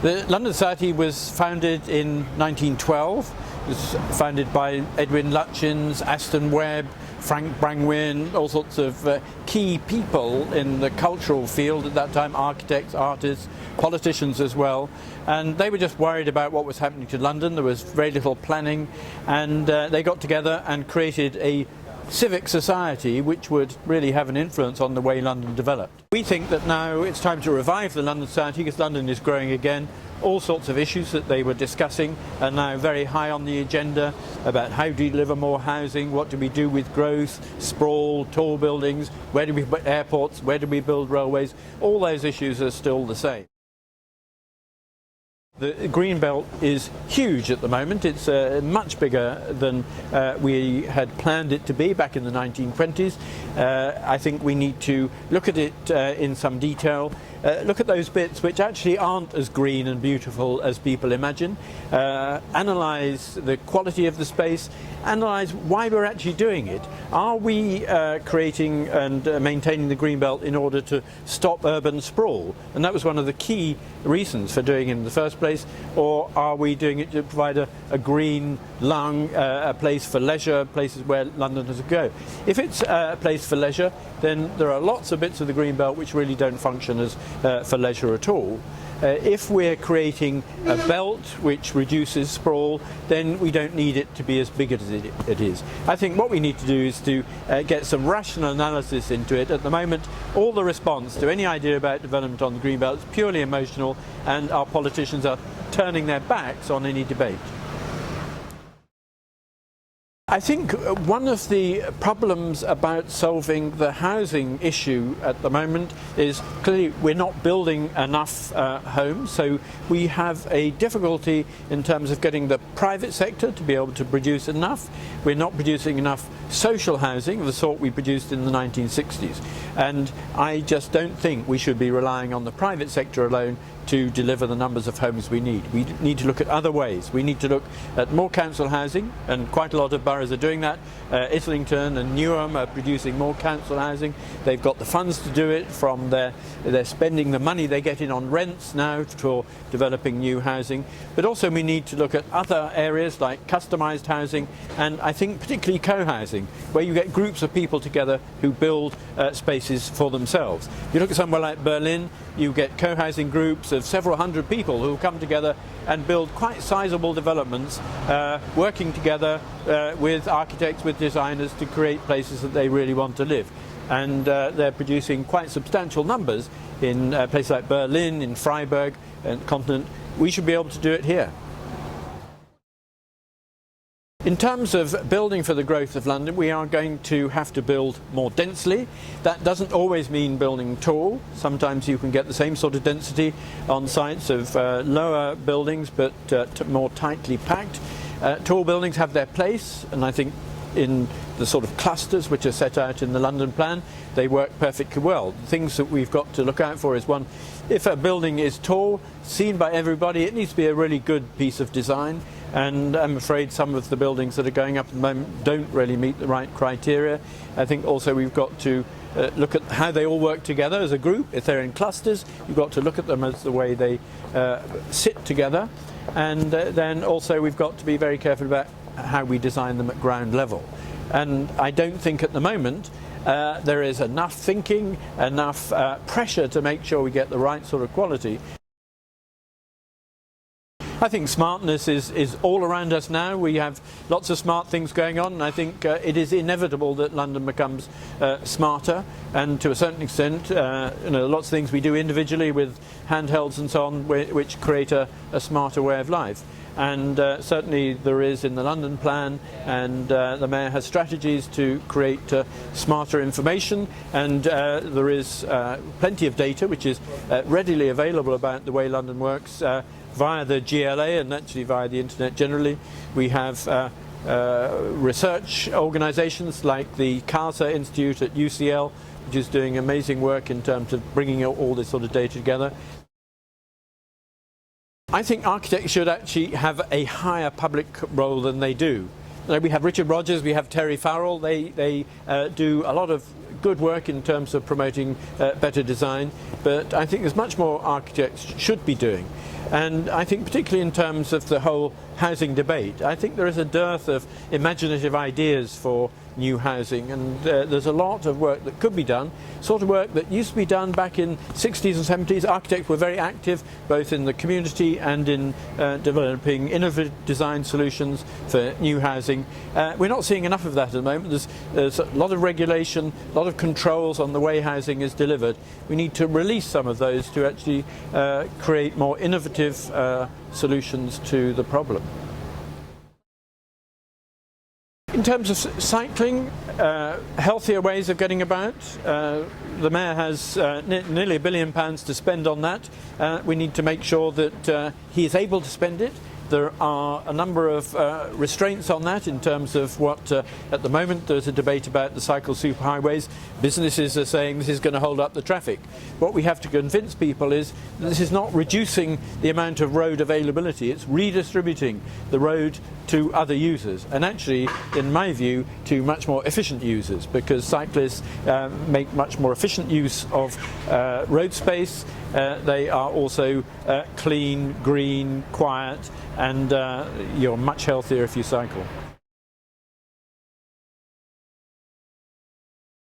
The London Society was founded in 1912. It was founded by Edwin Lutyens, Aston Webb, Frank Brangwyn, all sorts of key people in the cultural field at that time, architects, artists, politicians as well. And they were just worried about what was happening to London. There was very little planning, and they got together and created a civic society which would really have an influence on the way London developed. We think that now it's time to revive the London Society because London is growing again. All sorts of issues that they were discussing are now very high on the agenda about how do you deliver more housing, what do we do with growth, sprawl, tall buildings, where do we put airports, where do we build railways. All those issues are still the same. The green belt is huge at the moment. It's much bigger than we had planned it to be back in the 1920s. I think we need to look at it in some detail. Look at those bits which actually aren't as green and beautiful as people imagine. Analyse the quality of the space, analyse why we're actually doing it. Are we creating and maintaining the green belt in order to stop urban sprawl? And that was one of the key reasons for doing it in the first place. Or are we doing it to provide a green lung, a place for leisure, places where Londoners go? If it's a place for leisure, then there are lots of bits of the green belt which really don't function as for leisure at all. If we're creating a belt which reduces sprawl, then we don't need it to be as big as it is. I think what we need to do is to get some rational analysis into it. At the moment, all the response to any idea about development on the green belt is purely emotional, and our politicians are turning their backs on any debate. I think one of the problems about solving the housing issue at the moment is clearly we're not building enough homes, so we have a difficulty in terms of getting the private sector to be able to produce enough. We're not producing enough social housing of the sort we produced in the 1960s, and I just don't think we should be relying on the private sector alone to deliver the numbers of homes we need. We need to look at other ways. We need to look at more council housing, and quite a lot of boroughs are doing that. Islington and Newham are producing more council housing. They've got the funds to do it from they're spending the money they get in on rents now for developing new housing. But also we need to look at other areas like customised housing, and I think particularly co-housing, where you get groups of people together who build spaces for themselves. You look at somewhere like Berlin, you get co-housing groups of several hundred people who come together and build quite sizable developments, working together with architects, with designers to create places that they really want to live. And they're producing quite substantial numbers in places like Berlin, in Freiburg and continent. We should be able to do it here. In terms of building for the growth of London, we are going to have to build more densely. That doesn't always mean building tall. Sometimes you can get the same sort of density on sites of lower buildings, but more tightly packed. Tall buildings have their place, and I think in the sort of clusters which are set out in the London plan, they work perfectly well. The things that we've got to look out for is, one, if a building is tall, seen by everybody, it needs to be a really good piece of design. And I'm afraid some of the buildings that are going up at the moment don't really meet the right criteria. I think also we've got to look at how they all work together as a group. If they're in clusters, you've got to look at them as the way they sit together. And then also we've got to be very careful about how we design them at ground level. And I don't think at the moment there is enough thinking, enough pressure to make sure we get the right sort of quality. I think smartness is all around us now. We have lots of smart things going on, and I think it is inevitable that London becomes smarter, and to a certain extent lots of things we do individually with handhelds and so on which create a smarter way of life. And certainly there is in the London plan, and the Mayor has strategies to create smarter information, and there is plenty of data which is readily available about the way London works via the GLA and actually via the internet generally. We have research organisations like the CASA Institute at UCL, which is doing amazing work in terms of bringing all this sort of data together. I think architects should actually have a higher public role than they do. We have Richard Rogers, we have Terry Farrell. They do a lot of good work in terms of promoting better design, but I think there's much more architects should be doing. And I think particularly in terms of the whole housing debate, I think there is a dearth of imaginative ideas for new housing, and there's a lot of work that could be done, sort of work that used to be done back in 60s and 70s. Architects were very active both in the community and in developing innovative design solutions for new housing. We're not seeing enough of that at the moment. There's a lot of regulation, a lot of controls on the way housing is delivered. We need to release some of those to actually create more innovative solutions to the problem. In terms of cycling, healthier ways of getting about, the Mayor has nearly £1 billion to spend on that. We need to make sure that he is able to spend it. There are a number of restraints on that in terms of what, at the moment, there's a debate about the cycle superhighways. Businesses are saying this is going to hold up the traffic. What we have to convince people is that this is not reducing the amount of road availability, it's redistributing the road to other users, and actually, in my view, to much more efficient users, because cyclists make much more efficient use of road space. They are also clean, green, quiet, and you're much healthier if you cycle.